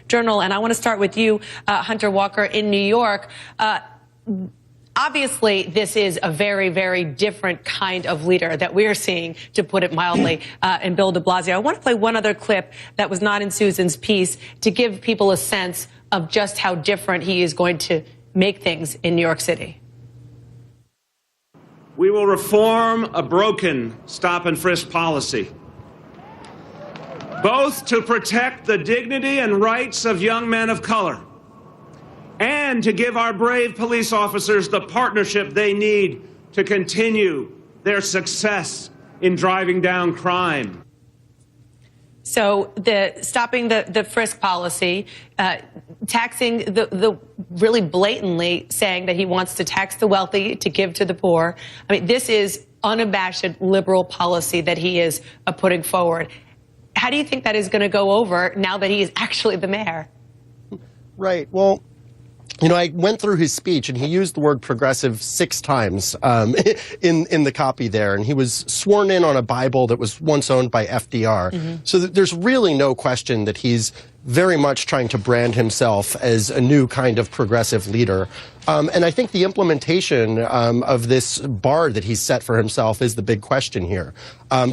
Journal. And I want to start with you, Hunter Walker, in New York. Obviously, this is a very, very different kind of leader that we're seeing, to put it mildly, in Bill de Blasio. I want to play one other clip that was not in Susan's piece to give people a sense of just how different he is going to make things in New York City. We will reform a broken stop and frisk policy, both to protect the dignity and rights of young men of color and to give our brave police officers the partnership they need to continue their success in driving down crime. So stopping the frisk policy, taxing the really blatantly saying that he wants to tax the wealthy to give to the poor. I mean, this is unabashed liberal policy that he is putting forward. How do you think that is going to go over now that he is actually the mayor? Right. Well, you know, I went through his speech, and he used the word progressive 6 times in the copy there, and he was sworn in on a Bible that was once owned by FDR. Mm-hmm. So there's really no question that he's very much trying to brand himself as a new kind of progressive leader. And I think the implementation of this bar that he's set for himself is the big question here.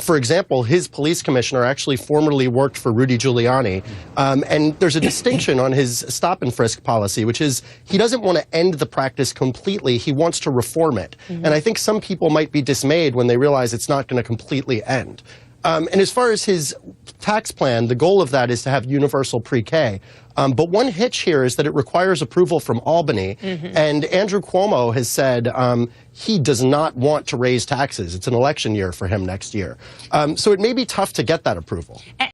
For example, his police commissioner actually formerly worked for Rudy Giuliani. And there's a distinction on his stop and frisk policy, which is he doesn't want to end the practice completely. He wants to reform it. Mm-hmm. And I think some people might be dismayed when they realize it's not going to completely end. And as far as his tax plan, the goal of that is to have universal pre-K. But one hitch here is that it requires approval from Albany. Mm-hmm. And Andrew Cuomo has said he does not want to raise taxes. It's an election year for him next year. So it may be tough to get that approval.